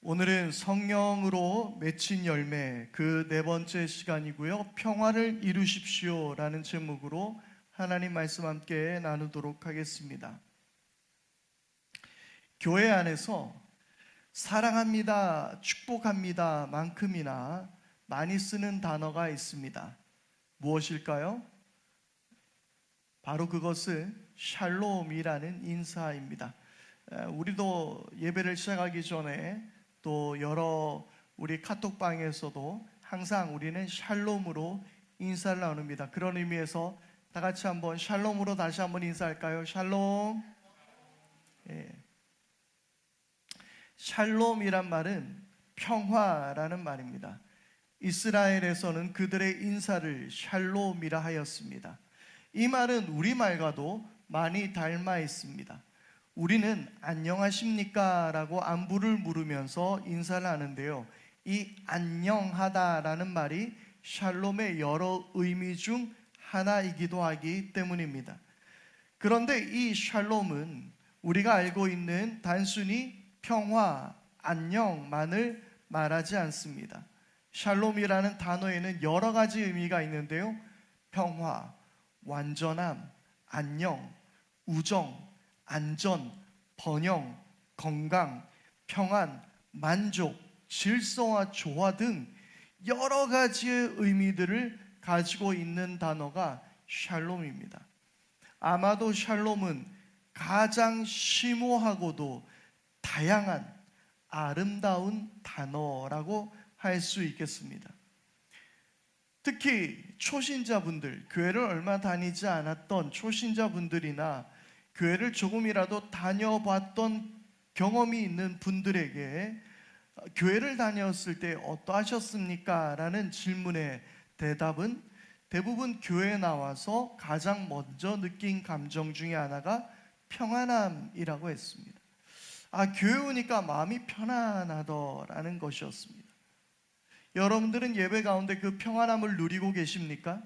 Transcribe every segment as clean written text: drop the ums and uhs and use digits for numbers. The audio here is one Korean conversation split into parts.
오늘은 성령으로 맺힌 열매 그 네 번째 시간이고요. 평화를 이루십시오 라는 제목으로 하나님 말씀 함께 나누도록 하겠습니다. 교회 안에서 사랑합니다, 축복합니다 만큼이나 많이 쓰는 단어가 있습니다. 무엇일까요? 바로 그것은 샬롬이라는 인사입니다. 우리도 예배를 시작하기 전에 또 여러 우리 카톡방에서도 항상 우리는 샬롬으로 인사를 나눕니다. 그런 의미에서 다 같이 한번 샬롬으로 다시 한번 인사할까요? 샬롬. 샬롬이란 말은 평화라는 말입니다. 이스라엘에서는 그들의 인사를 샬롬이라 하였습니다. 이 말은 우리말과도 많이 닮아 있습니다. 우리는 안녕하십니까? 라고 안부를 물으면서 인사를 하는데요. 이 안녕하다라는 말이 샬롬의 여러 의미 중 하나이기도 하기 때문입니다. 그런데 이 샬롬은 우리가 알고 있는 단순히 평화, 안녕만을 말하지 않습니다. 샬롬이라는 단어에는 여러 가지 의미가 있는데요. 평화, 완전함, 안녕, 우정, 안전, 번영, 건강, 평안, 만족, 질서와 조화 등 여러 가지의 의미들을 가지고 있는 단어가 샬롬입니다. 아마도 샬롬은 가장 심오하고도 다양한 아름다운 단어라고 할 수 있겠습니다. 특히 초신자분들, 교회를 얼마 다니지 않았던 초신자분들이나 교회를 조금이라도 다녀봤던 경험이 있는 분들에게 교회를 다녔을 때 어떠하셨습니까? 라는 질문의 대답은 대부분 교회에 나와서 가장 먼저 느낀 감정 중에 하나가 평안함이라고 했습니다. 교회 오니까 마음이 편안하더라는 것이었습니다. 여러분들은 예배 가운데 그 평안함을 누리고 계십니까?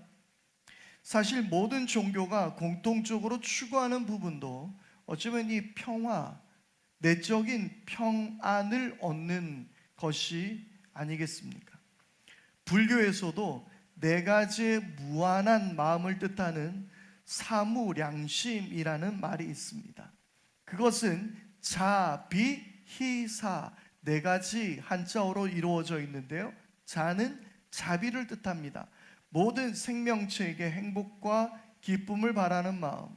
사실 모든 종교가 공통적으로 추구하는 부분도 어쩌면 이 평화, 내적인 평안을 얻는 것이 아니겠습니까? 불교에서도 네 가지의 무한한 마음을 뜻하는 사무량심이라는 말이 있습니다. 그것은 자, 비, 희, 사 네 가지 한자어로 이루어져 있는데요. 자는 자비를 뜻합니다. 모든 생명체에게 행복과 기쁨을 바라는 마음.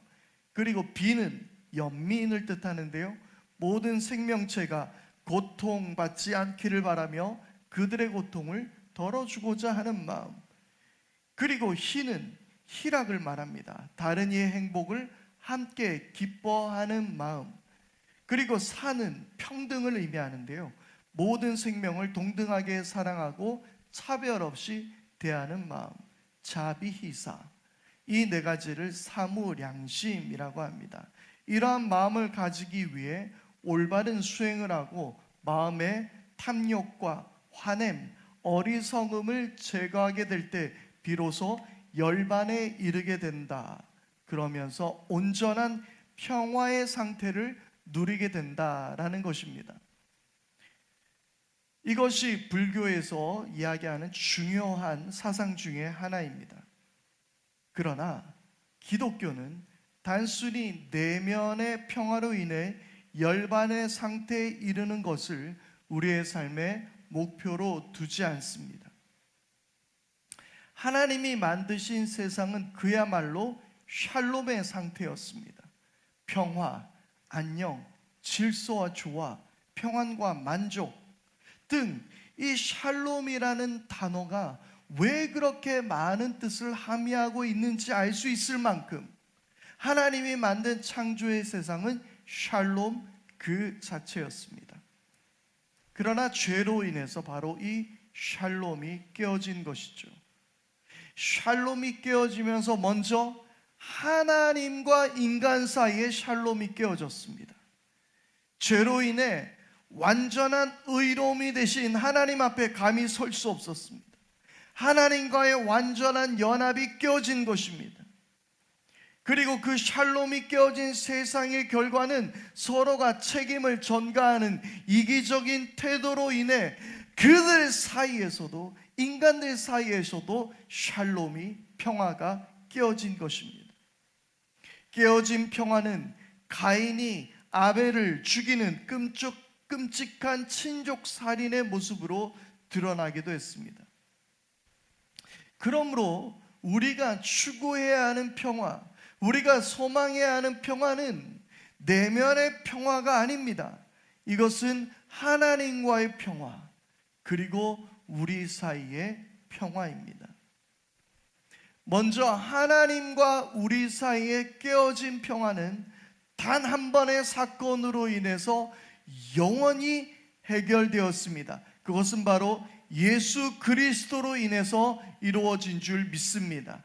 그리고 비는 연민을 뜻하는데요. 모든 생명체가 고통받지 않기를 바라며 그들의 고통을 덜어주고자 하는 마음. 그리고 희는 희락을 말합니다. 다른 이의 행복을 함께 기뻐하는 마음. 그리고 사는 평등을 의미하는데요. 모든 생명을 동등하게 사랑하고 차별 없이 대하는 마음, 자비희사. 이 네 가지를 사무량심이라고 합니다. 이러한 마음을 가지기 위해 올바른 수행을 하고 마음의 탐욕과 화냄, 어리석음을 제거하게 될 때 비로소 열반에 이르게 된다. 그러면서 온전한 평화의 상태를 누리게 된다라는 것입니다. 이것이 불교에서 이야기하는 중요한 사상 중에 하나입니다. 그러나 기독교는 단순히 내면의 평화로 인해 열반의 상태에 이르는 것을 우리의 삶의 목표로 두지 않습니다. 하나님이 만드신 세상은 그야말로 샬롬의 상태였습니다. 평화, 안녕, 질서와 조화, 평안과 만족 등 이 샬롬이라는 단어가 왜 그렇게 많은 뜻을 함의하고 있는지 알 수 있을 만큼 하나님이 만든 창조의 세상은 샬롬 그 자체였습니다. 그러나 죄로 인해서 바로 이 샬롬이 깨어진 것이죠. 샬롬이 깨어지면서 먼저 하나님과 인간 사이에 샬롬이 깨어졌습니다. 죄로 인해 완전한 의로움이 되신 하나님 앞에 감히 설 수 없었습니다. 하나님과의 완전한 연합이 깨어진 것입니다. 그리고 그 샬롬이 깨어진 세상의 결과는 서로가 책임을 전가하는 이기적인 태도로 인해 그들 사이에서도, 인간들 사이에서도 샬롬이, 평화가 깨어진 것입니다. 깨어진 평화는 가인이 아벨을 죽이는 끔찍한 친족 살인의 모습으로 드러나기도 했습니다. 그러므로 우리가 추구해야 하는 평화, 우리가 소망해야 하는 평화는 내면의 평화가 아닙니다. 이것은 하나님과의 평화, 그리고 우리 사이의 평화입니다. 먼저 하나님과 우리 사이에 깨어진 평화는 단 한 번의 사건으로 인해서 영원히 해결되었습니다. 그것은 바로 예수 그리스도로 인해서 이루어진 줄 믿습니다.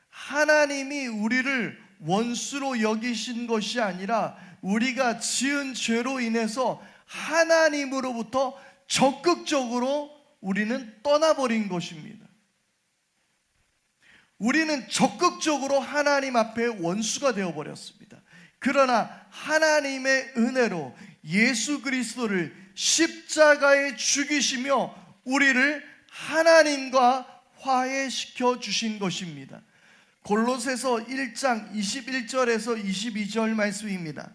하나님이 우리를 원수로 여기신 것이 아니라 우리가 지은 죄로 인해서 하나님으로부터 적극적으로 우리는 떠나버린 것입니다. 우리는 적극적으로 하나님 앞에 원수가 되어버렸습니다. 그러나 하나님의 은혜로 예수 그리스도를 십자가에 죽이시며 우리를 하나님과 화해시켜 주신 것입니다. 골로새서 1장 21절에서 22절 말씀입니다.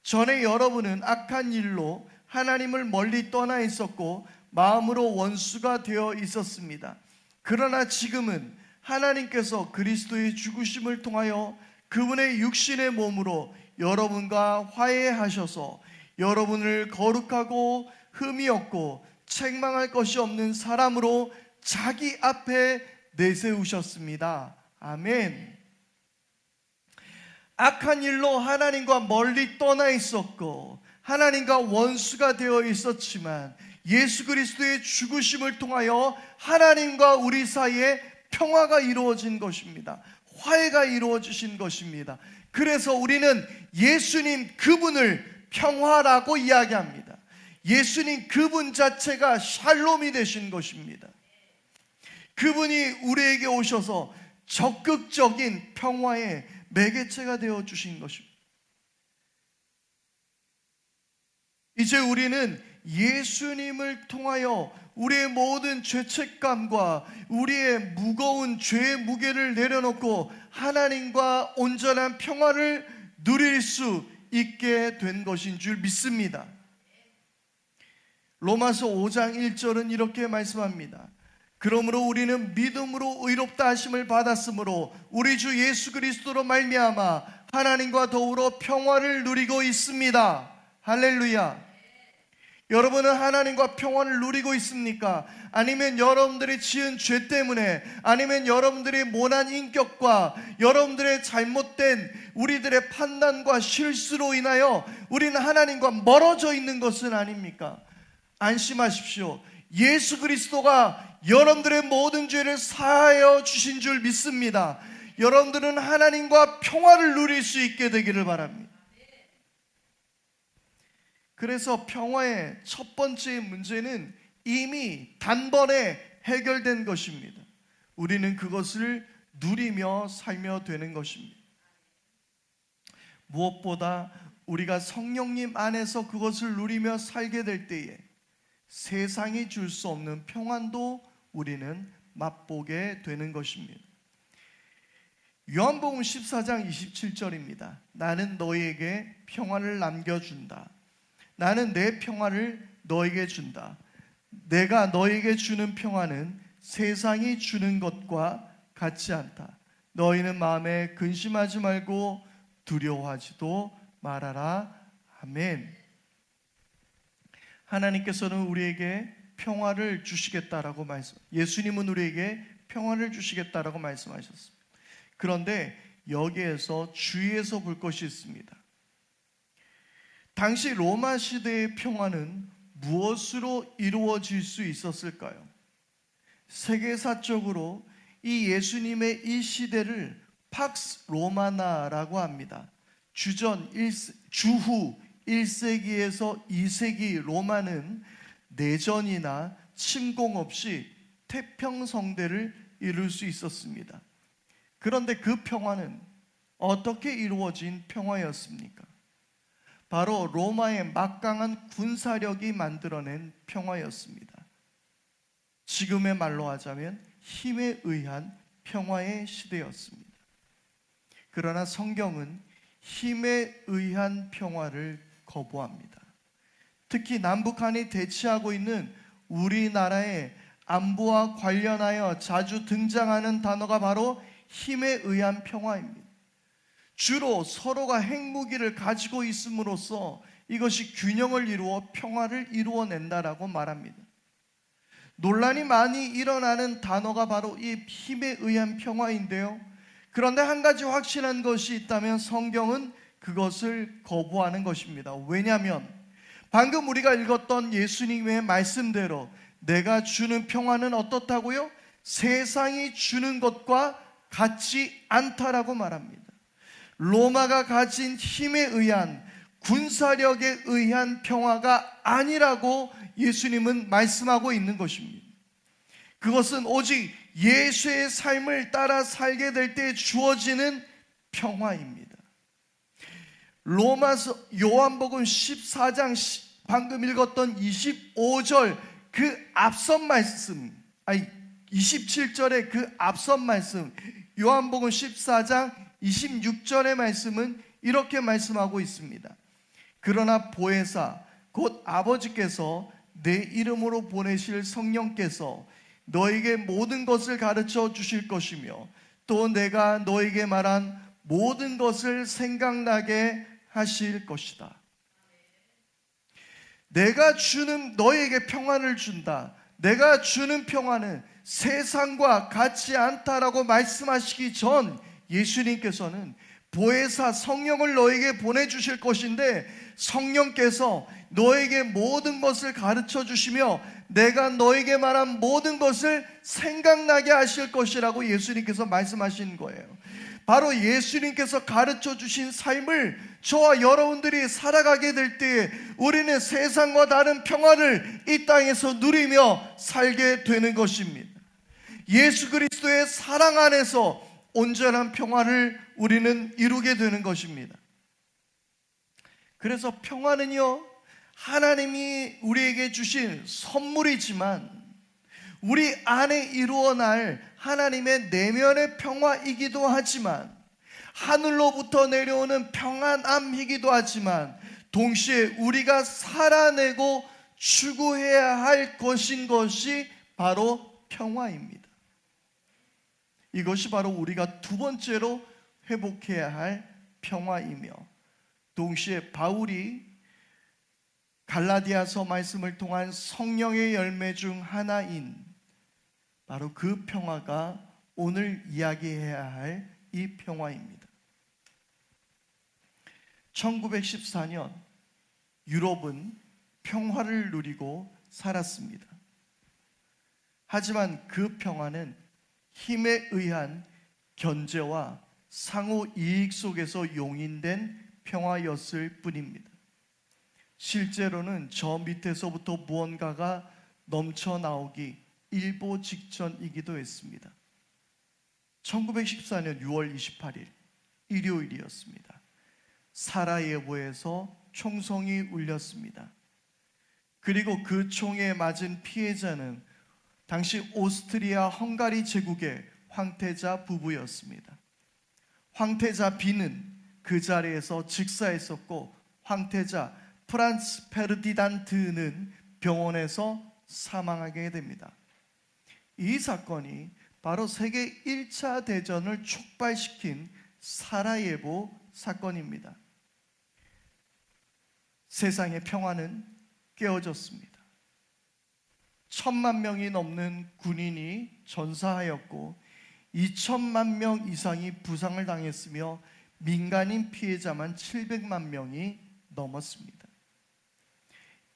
전에 여러분은 악한 일로 하나님을 멀리 떠나 있었고 마음으로 원수가 되어 있었습니다. 그러나 지금은 하나님께서 그리스도의 죽으심을 통하여 그분의 육신의 몸으로 여러분과 화해하셔서 여러분을 거룩하고 흠이 없고 책망할 것이 없는 사람으로 자기 앞에 내세우셨습니다. 아멘. 악한 일로 하나님과 멀리 떠나 있었고 하나님과 원수가 되어 있었지만 예수 그리스도의 죽으심을 통하여 하나님과 우리 사이에 평화가 이루어진 것입니다. 화해가 이루어지신 것입니다. 그래서 우리는 예수님 그분을 평화라고 이야기합니다. 예수님 그분 자체가 샬롬이 되신 것입니다. 그분이 우리에게 오셔서 적극적인 평화의 매개체가 되어 주신 것입니다. 이제 우리는 예수님을 통하여 우리의 모든 죄책감과 우리의 무거운 죄의 무게를 내려놓고 하나님과 온전한 평화를 누릴 수 있게 된 것인 줄 믿습니다. 로마서 5장 1절은 이렇게 말씀합니다. 그러므로 우리는 믿음으로 의롭다 하심을 받았으므로 우리 주 예수 그리스도로 말미암아 하나님과 더불어 평화를 누리고 있습니다. 할렐루야. 여러분은 하나님과 평화를 누리고 있습니까? 아니면 여러분들이 지은 죄 때문에, 아니면 여러분들의 모난 인격과 여러분들의 잘못된 우리들의 판단과 실수로 인하여 우리는 하나님과 멀어져 있는 것은 아닙니까? 안심하십시오. 예수 그리스도가 여러분들의 모든 죄를 사하여 주신 줄 믿습니다. 여러분들은 하나님과 평화를 누릴 수 있게 되기를 바랍니다. 그래서 평화의 첫 번째 문제는 이미 단번에 해결된 것입니다. 우리는 그것을 누리며 살며 되는 것입니다. 무엇보다 우리가 성령님 안에서 그것을 누리며 살게 될 때에 세상이 줄 수 없는 평안도 우리는 맛보게 되는 것입니다. 요한복음 14장 27절입니다. 나는 너희에게 평안을 남겨준다. 나는 내 평화를 너에게 준다. 내가 너에게 주는 평화는 세상이 주는 것과 같지 않다. 너희는 마음에 근심하지 말고 두려워하지도 말아라. 아멘. 하나님께서는 우리에게 평화를 주시겠다라고 예수님은 우리에게 평화를 주시겠다라고 말씀하셨습니다. 그런데 여기에서 주의해서 볼 것이 있습니다. 당시 로마 시대의 평화는 무엇으로 이루어질 수 있었을까요? 세계사적으로 이 예수님의 이 시대를 팍스 로마나라고 합니다. 주후 1세기에서 2세기 로마는 내전이나 침공 없이 태평성대를 이룰 수 있었습니다. 그런데 그 평화는 어떻게 이루어진 평화였습니까? 바로 로마의 막강한 군사력이 만들어낸 평화였습니다. 지금의 말로 하자면 힘에 의한 평화의 시대였습니다. 그러나 성경은 힘에 의한 평화를 거부합니다. 특히 남북한이 대치하고 있는 우리나라의 안보와 관련하여 자주 등장하는 단어가 바로 힘에 의한 평화입니다. 주로 서로가 핵무기를 가지고 있음으로써 이것이 균형을 이루어 평화를 이루어낸다라고 말합니다. 논란이 많이 일어나는 단어가 바로 이 힘에 의한 평화인데요. 그런데 한 가지 확실한 것이 있다면 성경은 그것을 거부하는 것입니다. 왜냐하면 방금 우리가 읽었던 예수님의 말씀대로 내가 주는 평화는 어떻다고요? 세상이 주는 것과 같지 않다라고 말합니다. 로마가 가진 힘에 의한, 군사력에 의한 평화가 아니라고 예수님은 말씀하고 있는 것입니다. 그것은 오직 예수의 삶을 따라 살게 될 때 주어지는 평화입니다. 로마서 요한복음 14장 방금 읽었던 25절 그 앞선 말씀, 27절의 그 앞선 말씀, 요한복음 14장 26절의 말씀은 이렇게 말씀하고 있습니다. 그러나 보혜사 곧 아버지께서 내 이름으로 보내실 성령께서 너에게 모든 것을 가르쳐 주실 것이며 또 내가 너에게 말한 모든 것을 생각나게 하실 것이다. 내가 주는 너에게 평안을 준다. 내가 주는 평안은 세상과 같지 않다라고 말씀하시기 전 예수님께서는 보혜사 성령을 너에게 보내주실 것인데 성령께서 너에게 모든 것을 가르쳐 주시며 내가 너에게 말한 모든 것을 생각나게 하실 것이라고 예수님께서 말씀하신 거예요. 바로 예수님께서 가르쳐 주신 삶을 저와 여러분들이 살아가게 될 때에 우리는 세상과 다른 평화를 이 땅에서 누리며 살게 되는 것입니다. 예수 그리스도의 사랑 안에서 온전한 평화를 우리는 이루게 되는 것입니다. 그래서 평화는요, 하나님이 우리에게 주신 선물이지만 우리 안에 이루어날 하나님의 내면의 평화이기도 하지만 하늘로부터 내려오는 평안함이기도 하지만 동시에 우리가 살아내고 추구해야 할 것인 것이 바로 평화입니다. 이것이 바로 우리가 두 번째로 회복해야 할 평화이며 동시에 바울이 갈라디아서 말씀을 통한 성령의 열매 중 하나인 바로 그 평화가 오늘 이야기해야 할 이 평화입니다. 1914년 유럽은 평화를 누리고 살았습니다. 하지만 그 평화는 힘에 의한 견제와 상호 이익 속에서 용인된 평화였을 뿐입니다. 실제로는 저 밑에서부터 무언가가 넘쳐나오기 일보 직전이기도 했습니다. 1914년 6월 28일 일요일이었습니다. 사라예보에서 총성이 울렸습니다. 그리고 그 총에 맞은 피해자는 당시 오스트리아 헝가리 제국의 황태자 부부였습니다. 황태자 B는 그 자리에서 즉사했었고 황태자 프란츠 페르디난트는 병원에서 사망하게 됩니다. 이 사건이 바로 세계 1차 대전을 촉발시킨 사라예보 사건입니다. 세상의 평화는 깨어졌습니다. 1,000만 명이 넘는 군인이 전사하였고 2천만 명 이상이 부상을 당했으며 민간인 피해자만 700만 명이 넘었습니다.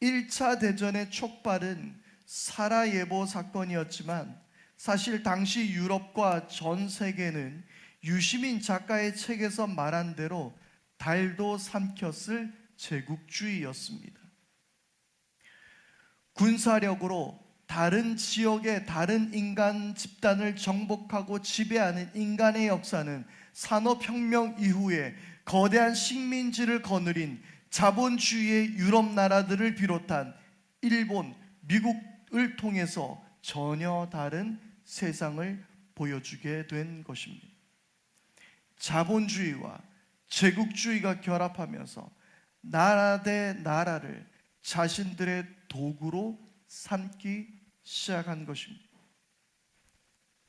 1차 대전의 촉발은 사라예보 사건이었지만 사실 당시 유럽과 전 세계는 유시민 작가의 책에서 말한 대로 달도 삼켰을 제국주의였습니다. 군사력으로 다른 지역의 다른 인간 집단을 정복하고 지배하는 인간의 역사는 산업혁명 이후에 거대한 식민지를 거느린 자본주의의 유럽 나라들을 비롯한 일본, 미국을 통해서 전혀 다른 세상을 보여주게 된 것입니다. 자본주의와 제국주의가 결합하면서 나라 대 나라를 자신들의 도구로 삼기 시작한 것입니다.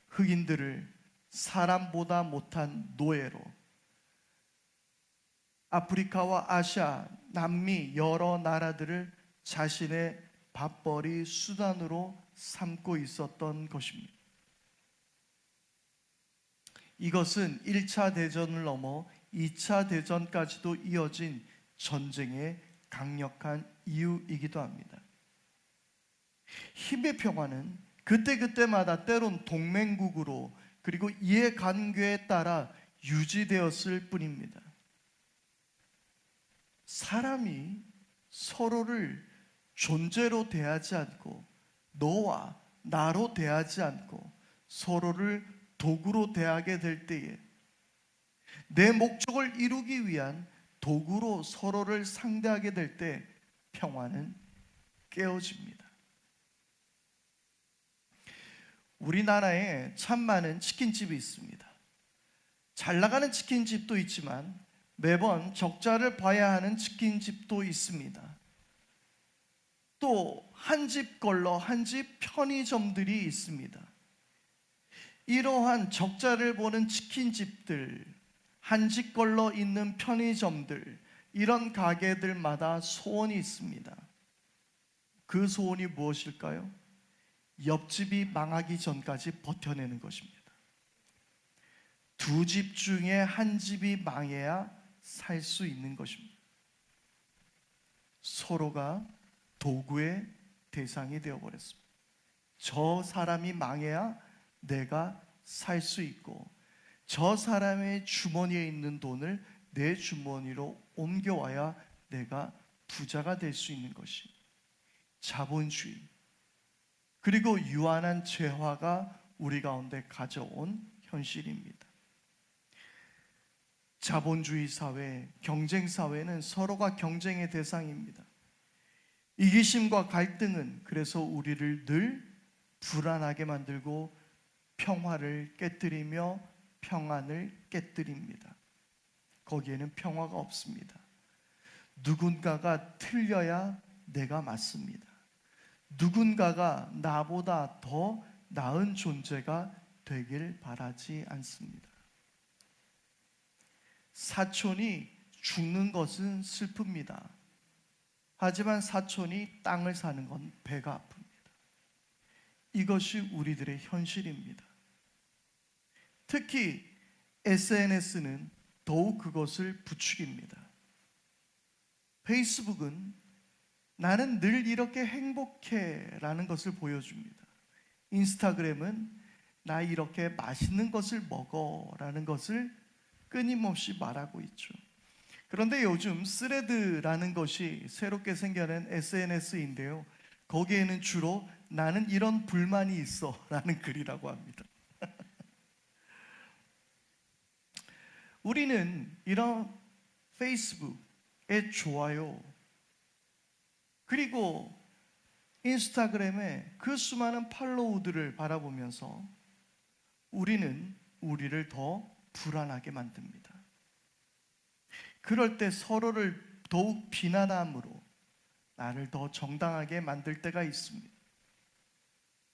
흑인들을 사람보다 못한 노예로, 아프리카와 아시아, 남미 여러 나라들을 자신의 밥벌이 수단으로 삼고 있었던 것입니다. 이것은 1차 대전을 넘어 2차 대전까지도 이어진 전쟁의 강력한 이유이기도 합니다. 힘의 평화는 그때그때마다 때론 동맹국으로 그리고 이해관계에 따라 유지되었을 뿐입니다. 사람이 서로를 존재로 대하지 않고 너와 나로 대하지 않고 서로를 도구로 대하게 될 때에 내 목적을 이루기 위한 도구로 서로를 상대하게 될 때 평화는 깨어집니다. 우리나라에 참 많은 치킨집이 있습니다. 잘 나가는 치킨집도 있지만 매번 적자를 봐야 하는 치킨집도 있습니다. 또 한 집 걸러 한 집 편의점들이 있습니다. 이러한 적자를 보는 치킨집들, 한 집 걸러 있는 편의점들, 이런 가게들마다 소원이 있습니다. 그 소원이 무엇일까요? 옆집이 망하기 전까지 버텨내는 것입니다. 두 집 중에 한 집이 망해야 살 수 있는 것입니다. 서로가 도구의 대상이 되어버렸습니다. 저 사람이 망해야 내가 살 수 있고 저 사람의 주머니에 있는 돈을 내 주머니로 옮겨와야 내가 부자가 될 수 있는 것이 자본주의 그리고 유한한 재화가 우리 가운데 가져온 현실입니다. 자본주의 사회, 경쟁 사회는 서로가 경쟁의 대상입니다. 이기심과 갈등은 그래서 우리를 늘 불안하게 만들고 평화를 깨뜨리며 평안을 깨뜨립니다. 거기에는 평화가 없습니다. 누군가가 틀려야 내가 맞습니다. 누군가가 나보다 더 나은 존재가 되길 바라지 않습니다. 사촌이 죽는 것은 슬픕니다. 하지만 사촌이 땅을 사는 건 배가 아픕니다. 이것이 우리들의 현실입니다. 특히 SNS는 더욱 그것을 부추깁니다. 페이스북은 나는 늘 이렇게 행복해 라는 것을 보여줍니다. 인스타그램은 나 이렇게 맛있는 것을 먹어 라는 것을 끊임없이 말하고 있죠. 그런데 요즘 스레드라는 것이 새롭게 생겨난 SNS인데요. 거기에는 주로 나는 이런 불만이 있어 라는 글이라고 합니다. 우리는 이런 페이스북의 좋아요 그리고 인스타그램의 그 수많은 팔로우들을 바라보면서 우리는 우리를 더 불안하게 만듭니다. 그럴 때 서로를 더욱 비난함으로 나를 더 정당하게 만들 때가 있습니다.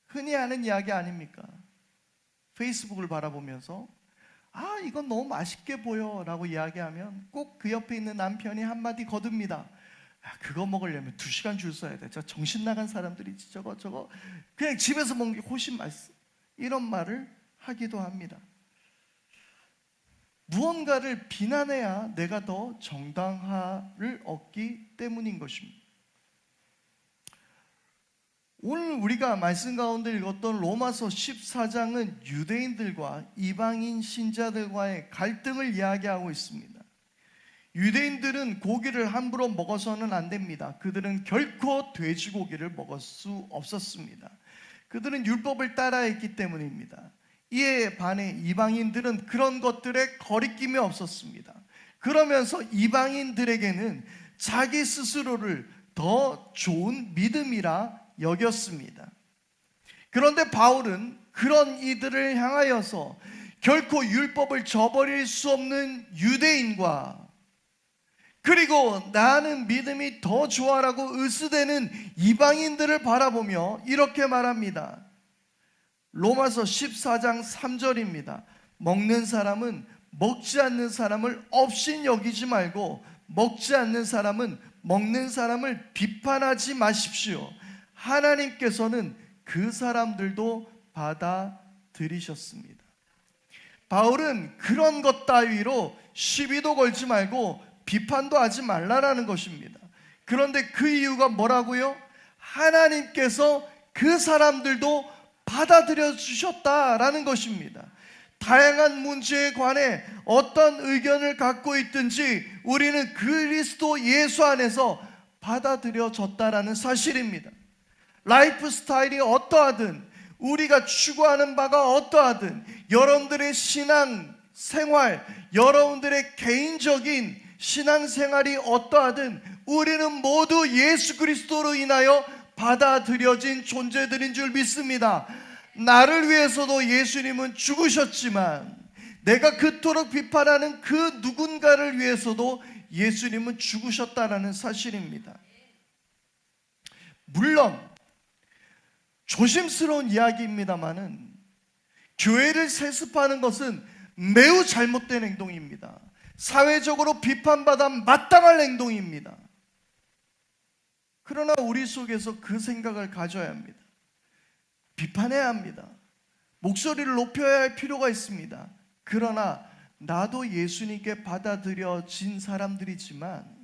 흔히 하는 이야기 아닙니까? 페이스북을 바라보면서 아 이건 너무 맛있게 보여 라고 이야기하면 꼭 그 옆에 있는 남편이 한마디 거둡니다. 아, 그거 먹으려면 2시간 줄 서야 돼. 저 정신 나간 사람들이지 저거 그냥 집에서 먹는 게 훨씬 맛있어. 이런 말을 하기도 합니다. 무언가를 비난해야 내가 더 정당화를 얻기 때문인 것입니다. 오늘 우리가 말씀 가운데 읽었던 로마서 14장은 유대인들과 이방인 신자들과의 갈등을 이야기하고 있습니다. 유대인들은 고기를 함부로 먹어서는 안 됩니다. 그들은 결코 돼지고기를 먹을 수 없었습니다. 그들은 율법을 따라했기 때문입니다. 이에 반해 이방인들은 그런 것들에 거리낌이 없었습니다. 그러면서 이방인들에게는 자기 스스로를 더 좋은 믿음이라 여겼습니다. 그런데 바울은 그런 이들을 향하여서 결코 율법을 저버릴 수 없는 유대인과 그리고 나는 믿음이 더 좋아라고 으스대는 이방인들을 바라보며 이렇게 말합니다. 로마서 14장 3절입니다. 먹는 사람은 먹지 않는 사람을 업신 여기지 말고 먹지 않는 사람은 먹는 사람을 비판하지 마십시오. 하나님께서는 그 사람들도 받아들이셨습니다. 바울은 그런 것 따위로 시비도 걸지 말고 비판도 하지 말라라는 것입니다. 그런데 그 이유가 뭐라고요? 하나님께서 그 사람들도 받아들여 주셨다라는 것입니다. 다양한 문제에 관해 어떤 의견을 갖고 있든지 우리는 그리스도 예수 안에서 받아들여졌다라는 사실입니다. 라이프 스타일이 어떠하든 우리가 추구하는 바가 어떠하든 여러분들의 신앙 생활, 여러분들의 개인적인 신앙생활이 어떠하든 우리는 모두 예수 그리스도로 인하여 받아들여진 존재들인 줄 믿습니다. 나를 위해서도 예수님은 죽으셨지만 내가 그토록 비판하는 그 누군가를 위해서도 예수님은 죽으셨다라는 사실입니다. 물론 조심스러운 이야기입니다만은 교회를 세습하는 것은 매우 잘못된 행동입니다. 사회적으로 비판받아 마땅할 행동입니다. 그러나 우리 속에서 그 생각을 가져야 합니다. 비판해야 합니다. 목소리를 높여야 할 필요가 있습니다. 그러나 나도 예수님께 받아들여진 사람들이지만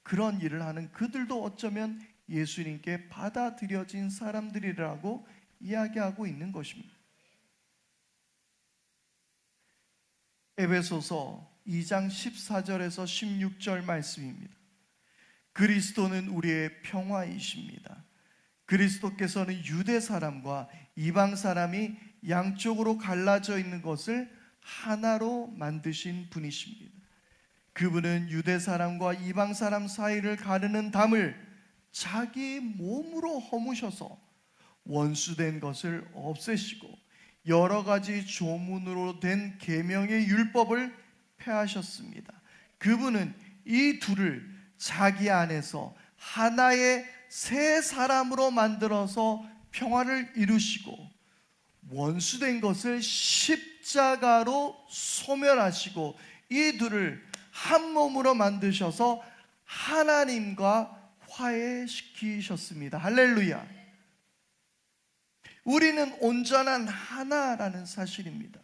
그런 일을 하는 그들도 어쩌면 예수님께 받아들여진 사람들이라고 이야기하고 있는 것입니다. 에베소서 2장 14절에서 16절 말씀입니다. 그리스도는 우리의 평화이십니다. 그리스도께서는 유대 사람과 이방 사람이 양쪽으로 갈라져 있는 것을 하나로 만드신 분이십니다. 그분은 유대 사람과 이방 사람 사이를 가르는 담을 자기 몸으로 허무셔서 원수된 것을 없애시고 여러 가지 조문으로 된 계명의 율법을 폐하셨습니다. 그분은 이 둘을 자기 안에서 하나의 새 사람으로 만들어서 평화를 이루시고 원수된 것을 십자가로 소멸하시고 이 둘을 한 몸으로 만드셔서 하나님과 화해시키셨습니다. 할렐루야. 우리는 온전한 하나라는 사실입니다.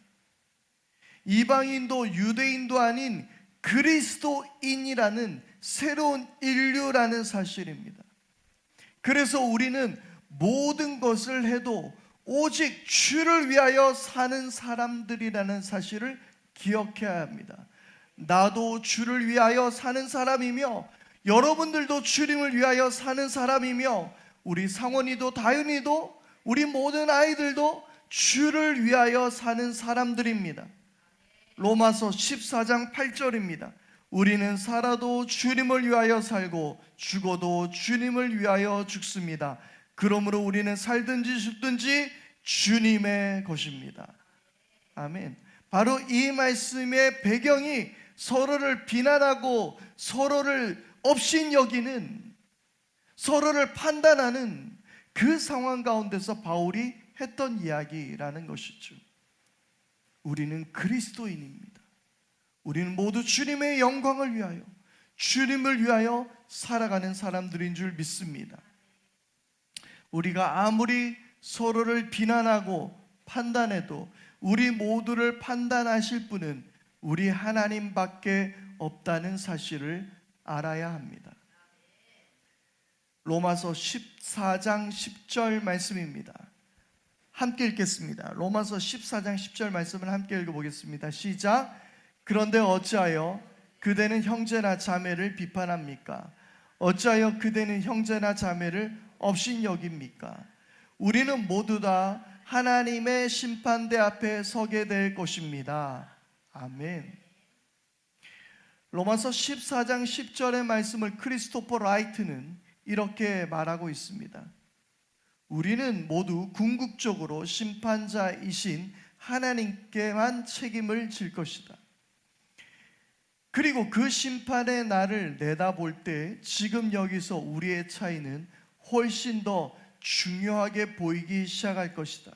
이방인도 유대인도 아닌 그리스도인이라는 새로운 인류라는 사실입니다. 그래서 우리는 모든 것을 해도 오직 주를 위하여 사는 사람들이라는 사실을 기억해야 합니다. 나도 주를 위하여 사는 사람이며 여러분들도 주님을 위하여 사는 사람이며 우리 상원이도 다윤이도 우리 모든 아이들도 주를 위하여 사는 사람들입니다. 로마서 14장 8절입니다. 우리는 살아도 주님을 위하여 살고 죽어도 주님을 위하여 죽습니다. 그러므로 우리는 살든지 죽든지 주님의 것입니다. 아멘. 바로 이 말씀의 배경이 서로를 비난하고 서로를 업신 여기는, 서로를 판단하는 그 상황 가운데서 바울이 했던 이야기라는 것이죠. 우리는 그리스도인입니다. 우리는 모두 주님의 영광을 위하여, 주님을 위하여 살아가는 사람들인 줄 믿습니다. 우리가 아무리 서로를 비난하고 판단해도 우리 모두를 판단하실 분은 우리 하나님밖에 없다는 사실을 알아야 합니다. 로마서 14장 10절 말씀입니다. 함께 읽겠습니다. 로마서 14장 10절 말씀을 함께 읽어보겠습니다. 시작. 그런데 어찌하여 그대는 형제나 자매를 비판합니까? 어찌하여 그대는 형제나 자매를 업신여깁니까? 우리는 모두 다 하나님의 심판대 앞에 서게 될 것입니다. 아멘. 로마서 14장 10절의 말씀을 크리스토퍼 라이트는 이렇게 말하고 있습니다. 우리는 모두 궁극적으로 심판자이신 하나님께만 책임을 질 것이다. 그리고 그 심판의 날을 내다볼 때 지금 여기서 우리의 차이는 훨씬 더 중요하게 보이기 시작할 것이다.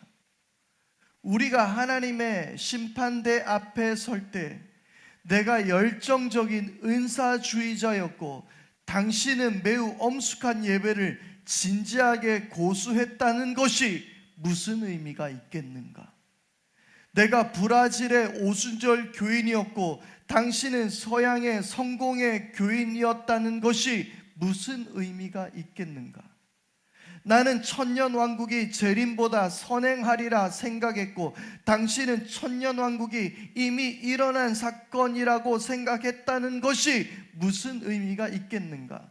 우리가 하나님의 심판대 앞에 설 때 내가 열정적인 은사주의자였고 당신은 매우 엄숙한 예배를 진지하게 고수했다는 것이 무슨 의미가 있겠는가? 내가 브라질의 오순절 교인이었고 당신은 서양의 성공의 교인이었다는 것이 무슨 의미가 있겠는가? 나는 천년왕국이 재림보다 선행하리라 생각했고 당신은 천년왕국이 이미 일어난 사건이라고 생각했다는 것이 무슨 의미가 있겠는가?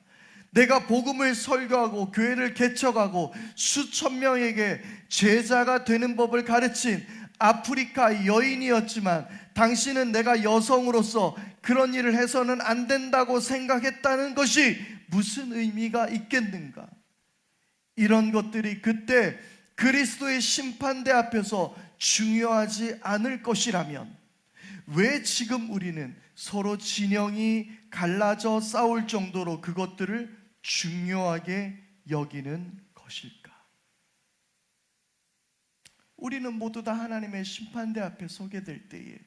내가 복음을 설교하고 교회를 개척하고 수천 명에게 제자가 되는 법을 가르친 아프리카 여인이었지만 당신은 내가 여성으로서 그런 일을 해서는 안 된다고 생각했다는 것이 무슨 의미가 있겠는가? 이런 것들이 그때 그리스도의 심판대 앞에서 중요하지 않을 것이라면 왜 지금 우리는 서로 진영이 갈라져 싸울 정도로 그것들을 중요하게 여기는 것일까? 우리는 모두 다 하나님의 심판대 앞에 서게 될 때에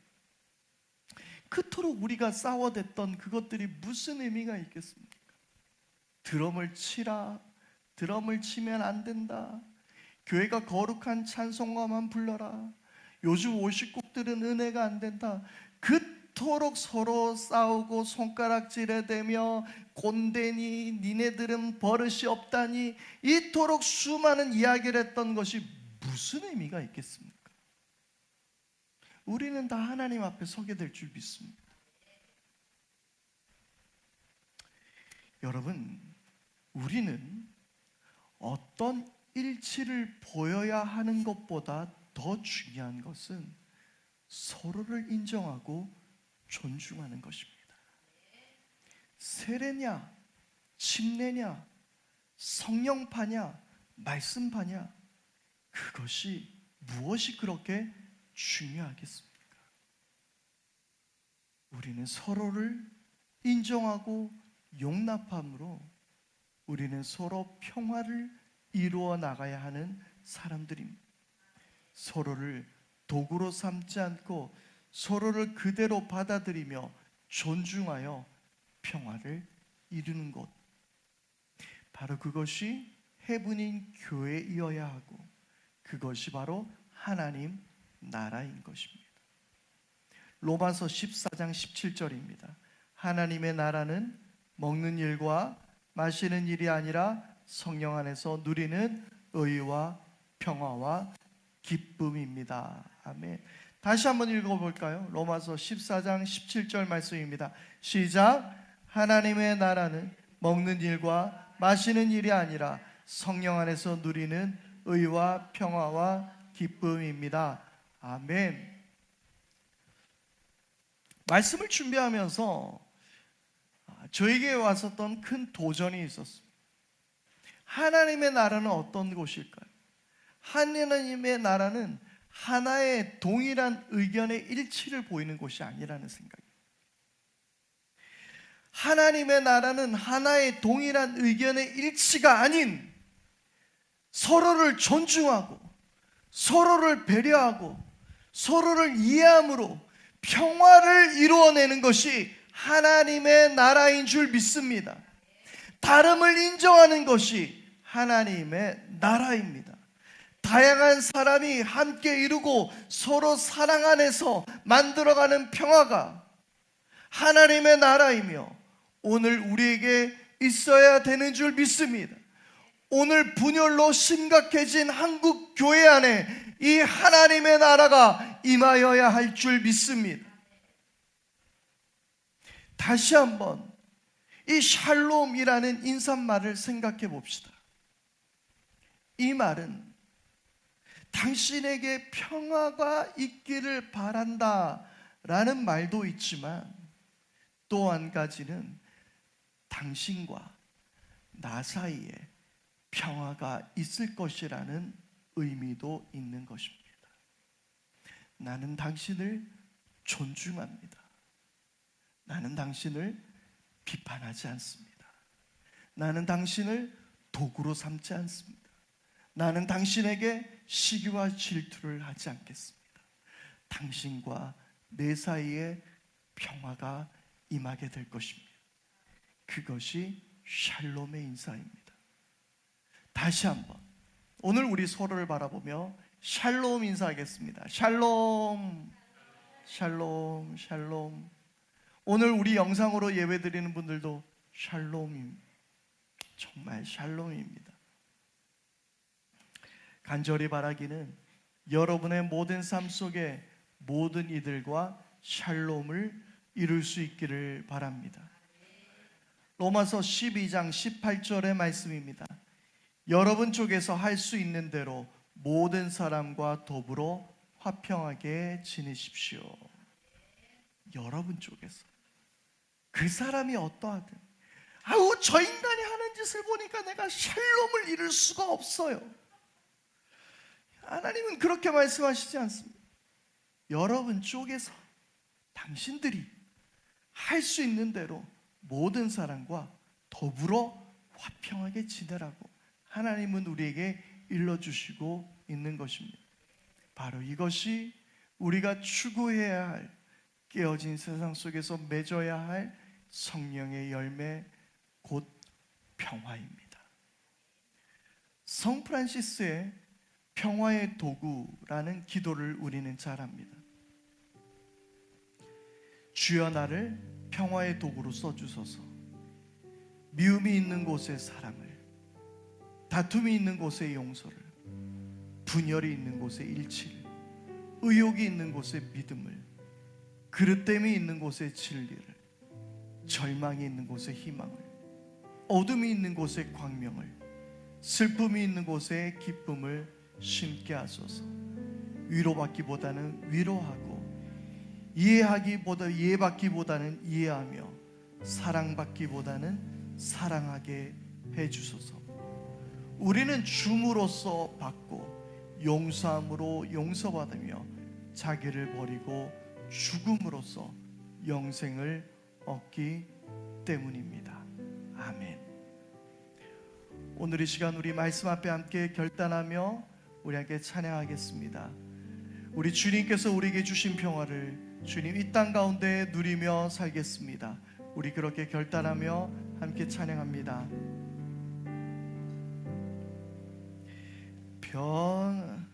그토록 우리가 싸워댔던 그것들이 무슨 의미가 있겠습니까? 드럼을 치라, 드럼을 치면 안 된다, 교회가 거룩한 찬송가만 불러라, 요즘 월십곡들은 은혜가 안 된다, 그토록 서로 싸우고 손가락질에 대며 꼰대니 니네들은 버릇이 없다니 이토록 수많은 이야기를 했던 것이 무슨 의미가 있겠습니까? 우리는 다 하나님 앞에 서게 될 줄 믿습니다. 여러분, 우리는 어떤 일치를 보여야 하는 것보다 더 중요한 것은 서로를 인정하고 존중하는 것입니다. 세례냐, 침례냐, 성령파냐, 말씀파냐, 그것이 무엇이 그렇게 중요하겠습니까? 우리는 서로를 인정하고 용납함으로 우리는 서로 평화를 이루어 나가야 하는 사람들입니다. 서로를 도구로 삼지 않고 서로를 그대로 받아들이며 존중하여 평화를 이루는 것, 바로 그것이 해분인 교회이어야 하고 그것이 바로 하나님 나라인 것입니다. 로마서 14장 17절입니다. 하나님의 나라는 먹는 일과 마시는 일이 아니라 성령 안에서 누리는 의와 평화와 기쁨입니다. 아멘. 다시 한번 읽어볼까요? 로마서 14장 17절 말씀입니다. 시작. 하나님의 나라는 먹는 일과 마시는 일이 아니라 성령 안에서 누리는 의와 평화와 기쁨입니다. 아멘. 말씀을 준비하면서 저에게 왔었던 큰 도전이 있었습니다. 하나님의 나라는 어떤 곳일까요? 하나님의 나라는 하나의 동일한 의견의 일치를 보이는 곳이 아니라는 생각이에요. 하나님의 나라는 하나의 동일한 의견의 일치가 아닌 서로를 존중하고 서로를 배려하고 서로를 이해함으로 평화를 이루어내는 것이 하나님의 나라인 줄 믿습니다. 다름을 인정하는 것이 하나님의 나라입니다. 다양한 사람이 함께 이루고 서로 사랑 안에서 만들어가는 평화가 하나님의 나라이며 오늘 우리에게 있어야 되는 줄 믿습니다. 오늘 분열로 심각해진 한국 교회 안에 이 하나님의 나라가 임하여야 할 줄 믿습니다. 다시 한번 이 샬롬이라는 인사말을 생각해 봅시다. 이 말은 당신에게 평화가 있기를 바란다 라는 말도 있지만, 또 한 가지는 당신과 나 사이에 평화가 있을 것이라는 의미도 있는 것입니다. 나는 당신을 존중합니다. 나는 당신을 비판하지 않습니다. 나는 당신을 도구로 삼지 않습니다. 나는 당신에게 시기와 질투를 하지 않겠습니다. 당신과 내 사이에 평화가 임하게 될 것입니다. 그것이 샬롬의 인사입니다. 다시 한번 오늘 우리 서로를 바라보며 샬롬 인사하겠습니다. 샬롬, 샬롬, 샬롬. 오늘 우리 영상으로 예배드리는 분들도 샬롬입니다. 정말 샬롬입니다. 간절히 바라기는 여러분의 모든 삶 속에 모든 이들과 샬롬을 이룰 수 있기를 바랍니다. 로마서 12장 18절의 말씀입니다. 여러분 쪽에서 할 수 있는 대로 모든 사람과 더불어 화평하게 지내십시오. 여러분 쪽에서. 그 사람이 어떠하든, 아우 저 인간이 하는 짓을 보니까 내가 샬롬을 이룰 수가 없어요. 하나님은 그렇게 말씀하시지 않습니다. 여러분 쪽에서 당신들이 할 수 있는 대로 모든 사람과 더불어 화평하게 지내라고 하나님은 우리에게 일러주시고 있는 것입니다. 바로 이것이 우리가 추구해야 할, 깨어진 세상 속에서 맺어야 할 성령의 열매, 곧 평화입니다. 성 프란시스의 평화의 도구라는 기도를 우리는 잘 압니다. 주여 나를 평화의 도구로 써주소서. 미움이 있는 곳에 사랑을, 다툼이 있는 곳에 용서를, 분열이 있는 곳에 일치를, 의욕이 있는 곳에 믿음을, 그릇됨이 있는 곳에 진리를, 절망이 있는 곳에 희망을, 어둠이 있는 곳에 광명을, 슬픔이 있는 곳에 기쁨을 심게 하소서. 위로받기보다는 위로하고, 이해받기보다는 이해하며, 사랑받기보다는 사랑하게 해주소서. 우리는 줌으로써 받고 용서함으로 용서받으며 자기를 버리고 죽음으로써 영생을 얻기 때문입니다. 아멘. 오늘 이 시간 우리 말씀 앞에 함께 결단하며 우리 함께 찬양하겠습니다. 우리 주님께서 우리에게 주신 평화를 주님 이 땅 가운데 누리며 살겠습니다. 우리 그렇게 결단하며 함께 찬양합니다. 평안히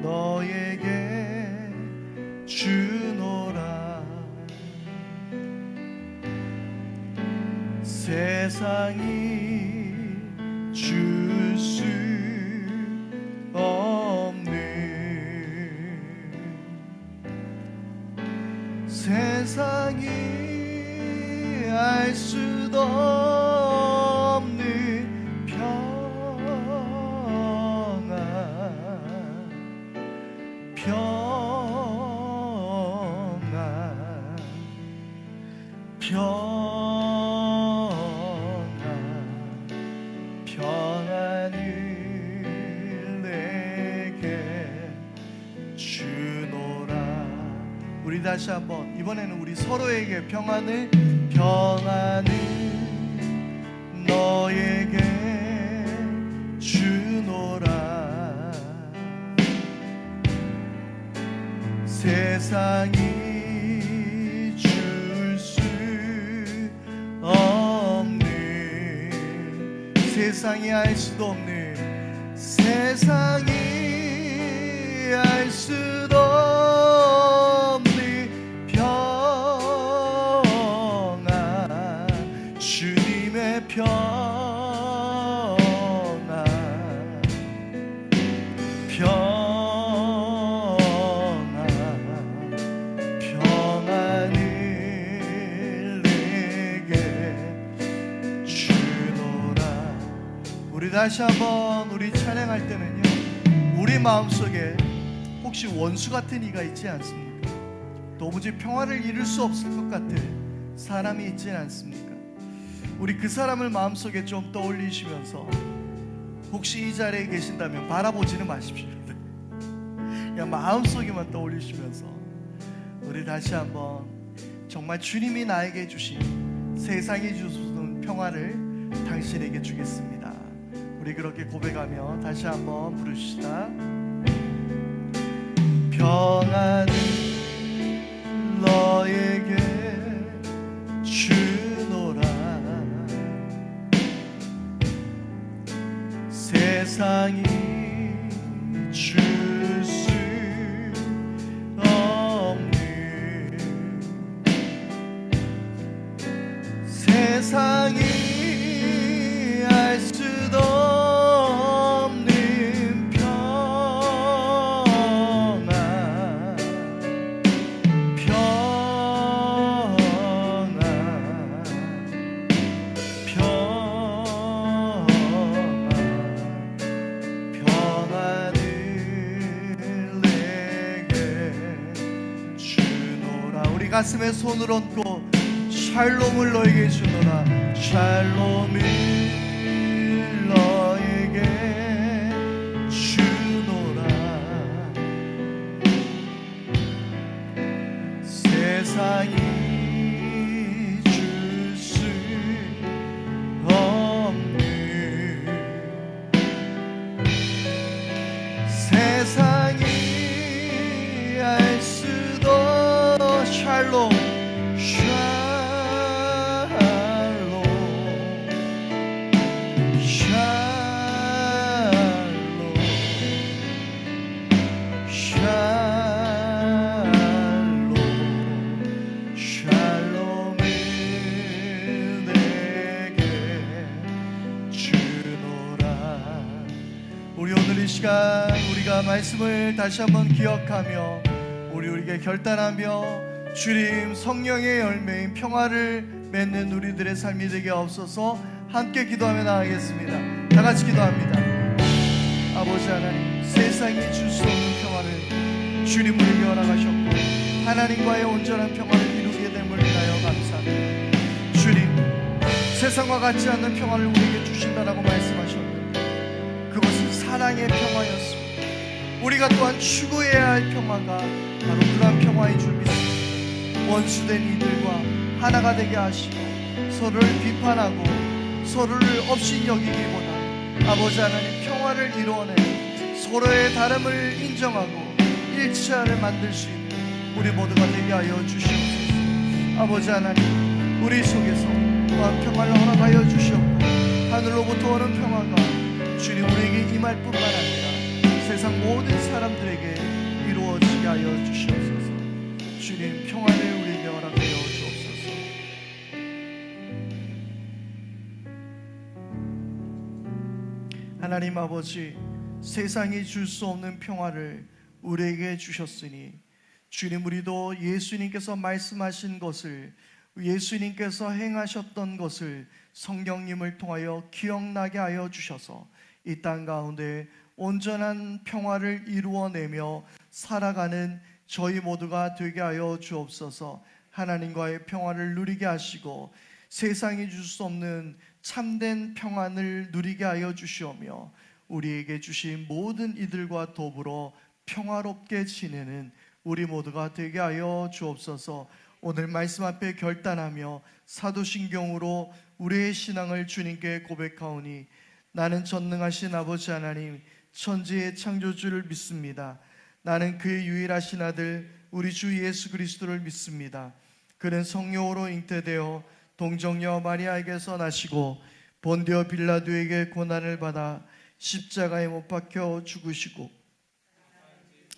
너에게 주노라. 세상이 줄 수 없는, 세상이 알 수도 없는 평안, 평안, 평안을 내게 주노라. 우리 다시 한번, 이번에는 우리 서로에게 평안을 너에게 주노라. 세상이 줄 수 없는, 세상이 알 수도 없는, 세상이 알 수도 없는 평안, 주님의 평안, 평안을 내게 주노라. 우리 다시 한번 우리 찬양할 때는요, 우리 마음속에 혹시 원수 같은 이가 있지 않습니까? 도무지 평화를 이룰 수 없을 것 같은 사람이 있지 않습니까? 우리 그 사람을 마음속에 좀 떠올리시면서, 혹시 이 자리에 계신다면 바라보지는 마십시오. 그냥 마음속에만 떠올리시면서 우리 다시 한번 정말 주님이 나에게 주신, 세상이 주시는 평화를 당신에게 주겠습니다. 우리 그렇게 고백하며 다시 한번 부르시다. 평안을 너에게 주노라. 세상이 줄 수 없는, 세상이 알 수도 없는 평안, 평안, 평안을 내게 주노라. 우리 가슴에 손을 얹고 샬롬을 너에게 주노라. 샬롬을 너에게 주노라. 세상이 줄 수 없는, 세상이 알 수도 샬롬, 우리 오늘 이 시간 우리가 말씀을 다시 한번 기억하며 우리에게 결단하며 주님 성령의 열매인 평화를 맺는 우리들의 삶이 되게 없어서 함께 기도하며 나가겠습니다. 다 같이 기도합니다. 아버지 하나님, 세상이 줄 수 없는 평화를 주님 우리에게 허락하셨고 하나님과의 온전한 평화를 이루게 됨을 인하여 감사합니다. 주님, 세상과 같지 않는 평화를 우리에게 주신다라고 말씀하셨는데 그것은 사랑의 평화였습니다. 우리가 또한 추구해야 할 평화가 바로 그러한 평화인 줄 믿습니다. 원수된 이들과 하나가 되게 하시고 서로를 비판하고 서로를 없이 여기기보다 아버지 하나님 평화를 이루어내 서로의 다름을 인정하고 일치하를 만들 수 있는 우리 모두가 되게 하여 주시옵소서. 아버지 하나님, 우리 속에서 또한 평화를 허락하여 주시옵고 하늘로부터 오는 평화가 주님 우리에게 임할 뿐만 아니라 세상 모든 사람들에게 이루어지게 하여 주시옵소서. 주님 평화를 우리에게 허락하여 주옵소서. 하나님 아버지, 세상이 줄 수 없는 평화를 우리에게 주셨으니 주님, 우리도 예수님께서 말씀하신 것을, 예수님께서 행하셨던 것을 성령님을 통하여 기억나게 하여 주셔서 이 땅 가운데 온전한 평화를 이루어내며 살아가는 저희 모두가 되게 하여 주옵소서. 하나님과의 평화를 누리게 하시고 세상이 줄 수 없는 참된 평안을 누리게 하여 주시오며 우리에게 주신 모든 이들과 더불어 평화롭게 지내는 우리 모두가 되게 하여 주옵소서. 오늘 말씀 앞에 결단하며 사도신경으로 우리의 신앙을 주님께 고백하오니 나는 전능하신 아버지 하나님, 천지의 창조주를 믿습니다. 나는 그의 유일하신 아들 우리 주 예수 그리스도를 믿습니다. 그는 성령으로 잉태되어 동정녀 마리아에게서 나시고 본디오 빌라도에게 고난을 받아 십자가에 못 박혀 죽으시고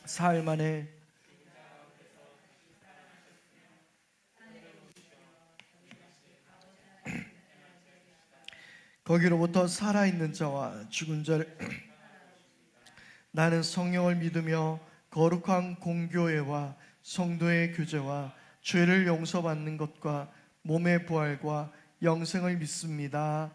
사흘 만에 거기로부터 살아있는 자와 죽은 자를 나는 성령을 믿으며 거룩한 공교회와 성도의 교제와 죄를 용서받는 것과 몸의 부활과 영생을 믿습니다.